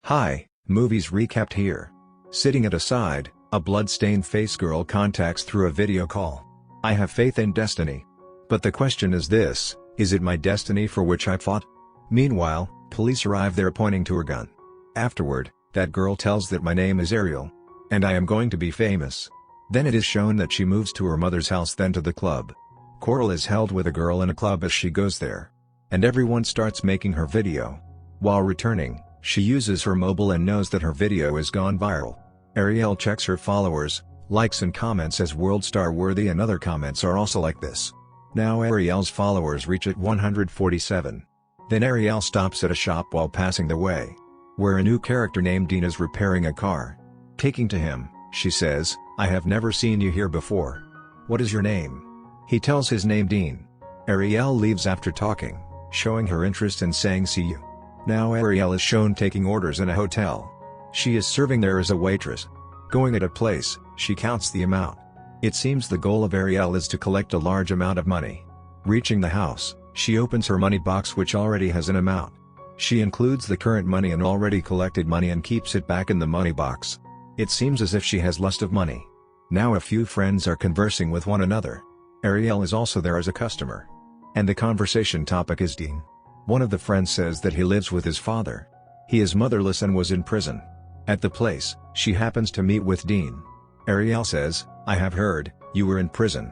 Hi, movies recapped here. Sitting at a side, a blood-stained face girl contacts through a video call. I have faith in destiny. But the question is this, is it my destiny for which I fought? Meanwhile, police arrive there pointing to her gun. Afterward, that girl tells that my name is Arielle. And I am going to be famous. Then it is shown that she moves to her mother's house, then to the club. Coral is held with a girl in a club as she goes there. And everyone starts making her video. While returning, she uses her mobile and knows that her video has gone viral. Arielle checks her followers, likes and comments as world star worthy, and other comments are also like this. Now Arielle's followers reach at 147. Then Arielle stops at a shop while passing the way, where a new character named Dean is repairing a car. Taking to him, she says, "I have never seen you here before. What is your name?" He tells his name Dean. Arielle leaves after talking, showing her interest and saying see you. Now Arielle is shown taking orders in a hotel. She is serving there as a waitress. Going at a place, she counts the amount. It seems the goal of Arielle is to collect a large amount of money. Reaching the house, she opens her money box, which already has an amount. She includes the current money and already collected money and keeps it back in the money box. It seems as if she has lust of money. Now a few friends are conversing with one another. Arielle is also there as a customer. And the conversation topic is Dean. One of the friends says that he lives with his father. He is motherless and was in prison. At the place, she happens to meet with Dean. Arielle says, "I have heard, you were in prison.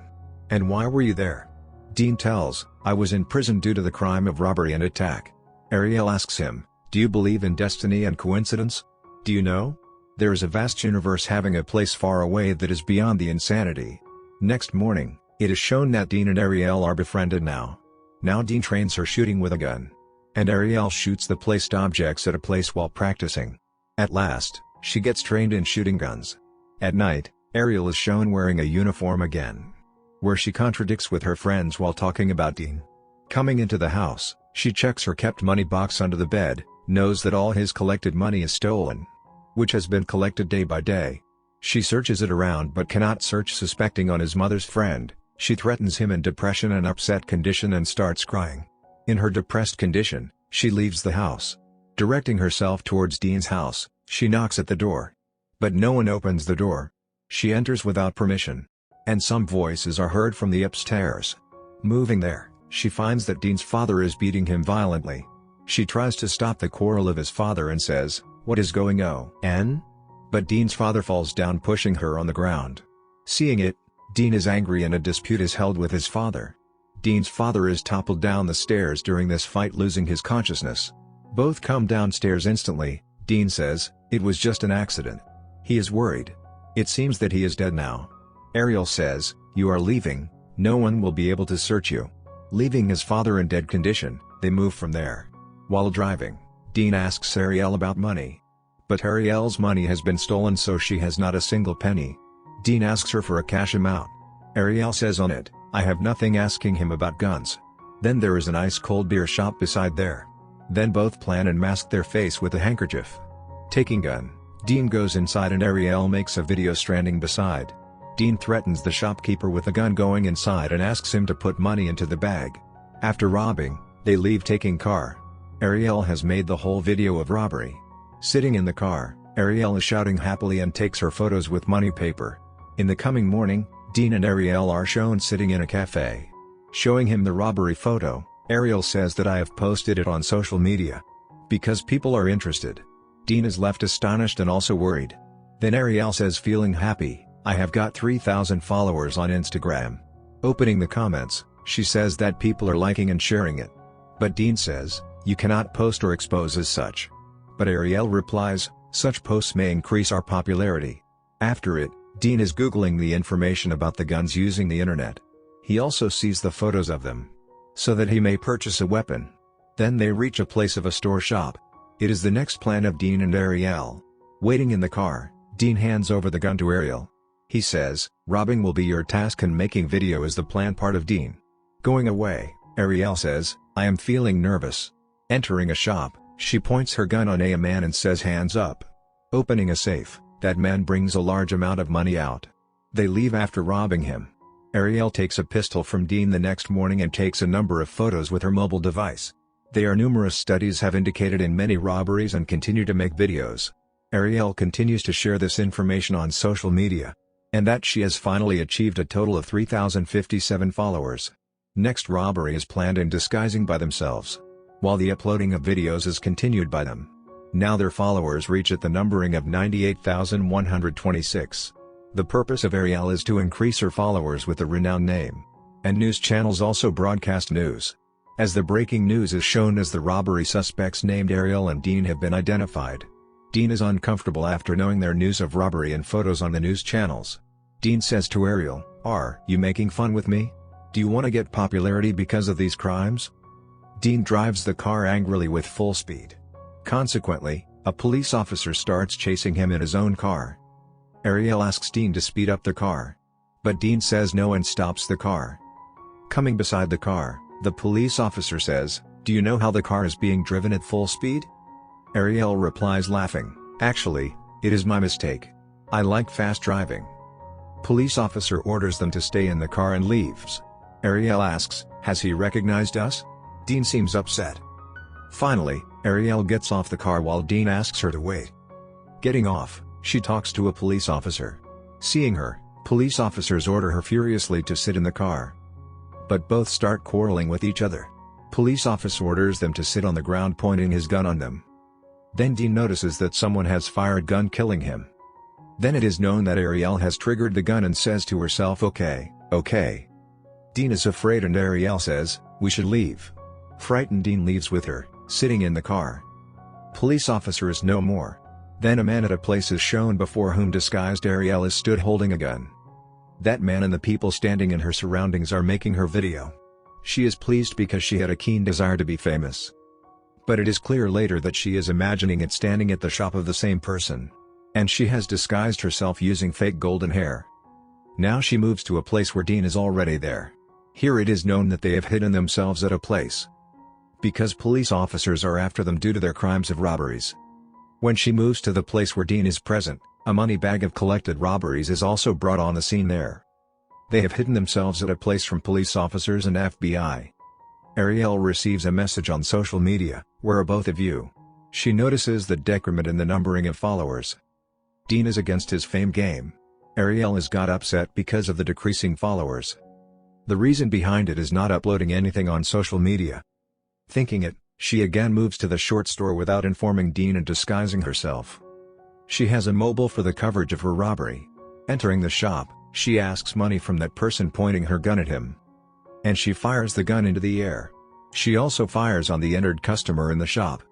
And why were you there?" Dean tells, "I was in prison due to the crime of robbery and attack." Arielle asks him, "Do you believe in destiny and coincidence? Do you know? There is a vast universe having a place far away that is beyond the insanity." Next morning, it is shown that Dean and Arielle are befriended now. Now Dean trains her shooting with a gun. And Arielle shoots the placed objects at a place while practicing. At last, she gets trained in shooting guns. At night, Arielle is shown wearing a uniform again, where she contradicts with her friends while talking about Dean. Coming into the house, she checks her kept money box under the bed, knows that all his collected money is stolen, which has been collected day by day. She searches it around but cannot search, suspecting on his mother's friend. She threatens him in depression and upset condition and starts crying. In her depressed condition, she leaves the house. Directing herself towards Dean's house, she knocks at the door. But no one opens the door. She enters without permission. And some voices are heard from the upstairs. Moving there, she finds that Dean's father is beating him violently. She tries to stop the quarrel of his father and says, "What is going on?" But Dean's father falls down, pushing her on the ground. Seeing it, Dean is angry and a dispute is held with his father. Dean's father is toppled down the stairs during this fight, losing his consciousness. Both come downstairs instantly. Dean says, "It was just an accident." He is worried. It seems that he is dead now. Arielle says, "You are leaving, no one will be able to search you." Leaving his father in dead condition, they move from there. While driving, Dean asks Arielle about money. But Arielle's money has been stolen, so she has not a single penny. Dean asks her for a cash amount. Arielle says on it, "I have nothing," asking him about guns. Then there is an ice-cold beer shop beside there. Then both plan and mask their face with a handkerchief. Taking gun, Dean goes inside and Arielle makes a video standing beside. Dean threatens the shopkeeper with a gun going inside and asks him to put money into the bag. After robbing, they leave taking car. Arielle has made the whole video of robbery. Sitting in the car, Arielle is shouting happily and takes her photos with money paper. In the coming morning, Dean and Arielle are shown sitting in a cafe. Showing him the robbery photo, Arielle says that "I have posted it on social media because people are interested." Dean is left astonished and also worried. Then Arielle says, feeling happy, "I have got 3,000 followers on Instagram." Opening the comments, she says that people are liking and sharing it. But Dean says, "You cannot post or expose as such." But Arielle replies, "Such posts may increase our popularity." After it, Dean is Googling the information about the guns using the internet. He also sees the photos of them, so that he may purchase a weapon. Then they reach a place of a store shop. It is the next plan of Dean and Arielle. Waiting in the car, Dean hands over the gun to Arielle. He says, "Robbing will be your task and making video is the plan part of Dean." Going away, Arielle says, "I am feeling nervous." Entering a shop, she points her gun on a man and says, "Hands up." Opening a safe, that man brings a large amount of money out. They leave after robbing him. Arielle takes a pistol from Dean the next morning and takes a number of photos with her mobile device. There are numerous studies have indicated in many robberies and continue to make videos. Arielle continues to share this information on social media. And that she has finally achieved a total of 3,057 followers. Next robbery is planned in disguising by themselves. While the uploading of videos is continued by them. Now their followers reach at the numbering of 98,126. The purpose of Arielle is to increase her followers with a renowned name. And news channels also broadcast news. As the breaking news is shown as the robbery suspects named Arielle and Dean have been identified. Dean is uncomfortable after knowing their news of robbery and photos on the news channels. Dean says to Arielle, "Are you making fun with me? Do you want to get popularity because of these crimes?" Dean drives the car angrily with full speed. Consequently, a police officer starts chasing him in his own car. Arielle asks Dean to speed up the car. But Dean says no and stops the car. Coming beside the car, the police officer says, "Do you know how the car is being driven at full speed?" Arielle replies laughing, "Actually, it is my mistake. I like fast driving." Police officer orders them to stay in the car and leaves. Arielle asks, "Has he recognized us?" Dean seems upset. Finally, Arielle gets off the car while Dean asks her to wait. Getting off, she talks to a police officer. Seeing her, police officers order her furiously to sit in the car. But both start quarreling with each other. Police officer orders them to sit on the ground pointing his gun on them. Then Dean notices that someone has fired gun killing him. Then it is known that Arielle has triggered the gun and says to herself, "Okay, okay." Dean is afraid and Arielle says, "We should leave." Frightened Dean leaves with her, sitting in the car. Police officer is no more. Then a man at a place is shown before whom disguised Arielle is stood holding a gun. That man and the people standing in her surroundings are making her video. She is pleased because she had a keen desire to be famous. But it is clear later that she is imagining it standing at the shop of the same person. And she has disguised herself using fake golden hair. Now she moves to a place where Dean is already there. Here it is known that they have hidden themselves at a place. Because police officers are after them due to their crimes of robberies. When she moves to the place where Dean is present, a money bag of collected robberies is also brought on the scene there. They have hidden themselves at a place from police officers and FBI. Arielle receives a message on social media, "Where are both of you?" She notices the decrement in the numbering of followers. Dean is against his fame game. Arielle has got upset because of the decreasing followers. The reason behind it is not uploading anything on social media. Thinking it, she again moves to the short store without informing Dean and disguising herself. She has a mobile for the coverage of her robbery. Entering the shop, she asks money from that person pointing her gun at him. And she fires the gun into the air. She also fires on the entered customer in the shop.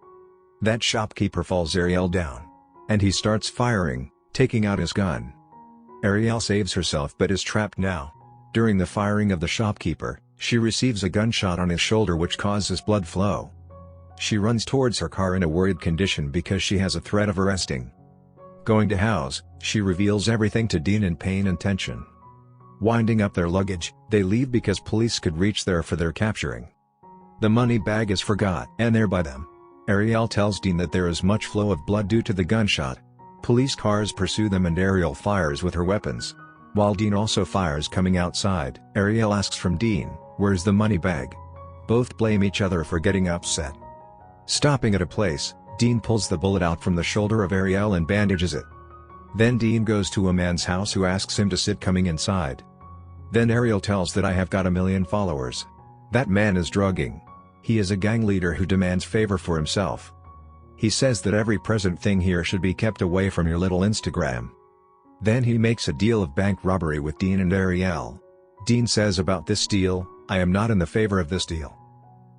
That shopkeeper falls Arielle down. And he starts firing, taking out his gun. Arielle saves herself but is trapped now. During the firing of the shopkeeper, she receives a gunshot on his shoulder which causes blood flow. She runs towards her car in a worried condition because she has a threat of arresting. Going to house, she reveals everything to Dean in pain and tension. Winding up their luggage, they leave because police could reach there for their capturing. The money bag is forgot and there by them. Arielle tells Dean that there is much flow of blood due to the gunshot. Police cars pursue them and Arielle fires with her weapons. While Dean also fires coming outside, Arielle asks from Dean, "Where's the money bag?" Both blame each other for getting upset. Stopping at a place, Dean pulls the bullet out from the shoulder of Arielle and bandages it. Then Dean goes to a man's house who asks him to sit coming inside. Then Arielle tells that I have got 1,000,000 followers. That man is drugging. He is a gang leader who demands favor for himself. He says that every present thing here should be kept away from your little Instagram. Then he makes a deal of bank robbery with Dean and Arielle. Dean says about this deal, "I am not in the favor of this deal."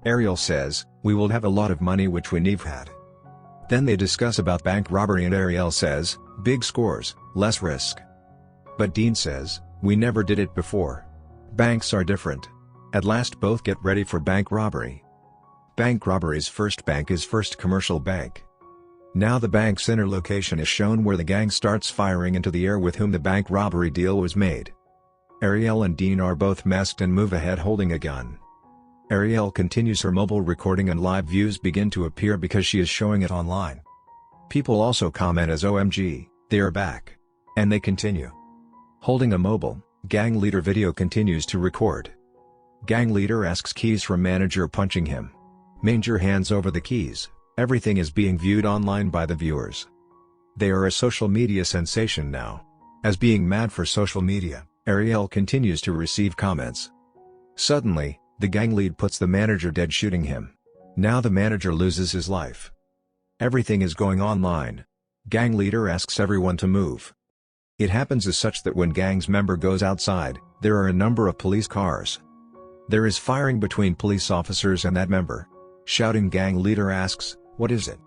Arielle says, "We will have a lot of money which we never had." Then they discuss about bank robbery and Arielle says, "Big scores, less risk." But Dean says, "We never did it before. Banks are different." At last both get ready for bank robbery. Bank robbery's first bank is First Commercial Bank. Now the bank's inner location is shown where the gang starts firing into the air with whom the bank robbery deal was made. Arielle and Dean are both masked and move ahead holding a gun. Arielle continues her mobile recording and live views begin to appear because she is showing it online. People also comment as "OMG, they are back." And they continue. Holding a mobile, gang leader video continues to record. Gang leader asks keys from manager punching him. Manger hands over the keys. Everything is being viewed online by the viewers. They are a social media sensation now. As being mad for social media, Arielle continues to receive comments. Suddenly, the gang lead puts the manager dead, shooting him. Now the manager loses his life. Everything is going online. Gang leader asks everyone to move. It happens as such that when gang's member goes outside, there are a number of police cars. There is firing between police officers and that member. Shouting gang leader asks, "What is it?"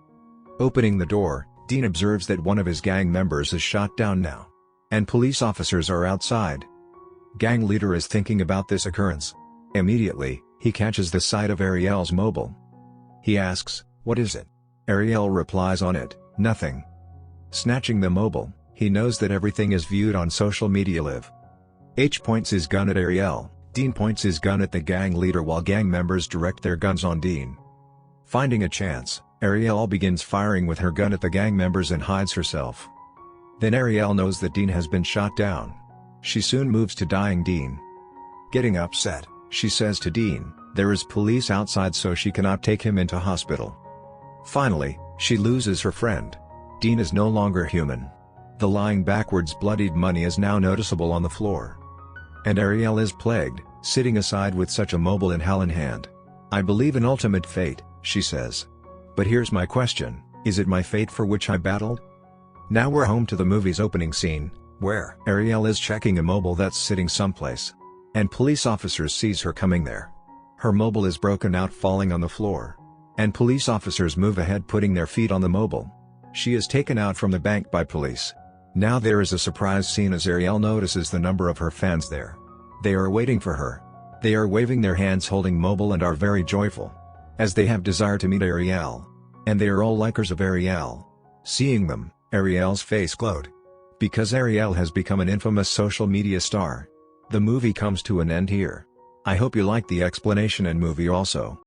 Opening the door, Dean observes that one of his gang members is shot down now. And police officers are outside. Gang leader is thinking about this occurrence. Immediately, he catches the sight of Arielle's mobile. He asks, "What is it?" Arielle replies on it, "Nothing." Snatching the mobile, he knows that everything is viewed on social media live. H points his gun at Arielle, Dean points his gun at the gang leader while gang members direct their guns on Dean. Finding a chance, Arielle begins firing with her gun at the gang members and hides herself. Then Arielle knows that Dean has been shot down. She soon moves to dying Dean. Getting upset, she says to Dean, there is police outside so she cannot take him into hospital. Finally, she loses her friend. Dean is no longer human. The lying backwards bloodied money is now noticeable on the floor. And Arielle is plagued, sitting aside with such a mobile in hell in hand. "I believe in ultimate fate," she says. "But here's my question, is it my fate for which I battled?" Now we're home to the movie's opening scene, where Arielle is checking a mobile that's sitting someplace. And police officers sees her coming there. Her mobile is broken out, falling on the floor. And police officers move ahead, putting their feet on the mobile. She is taken out from the bank by police. Now there is a surprise scene as Arielle notices the number of her fans there. They are waiting for her. They are waving their hands holding mobile and are very joyful. As they have desire to meet Arielle. And they are all likers of Arielle. Seeing them, Arielle's face glowed. Because Arielle has become an infamous social media star. The movie comes to an end here. I hope you liked the explanation and movie also.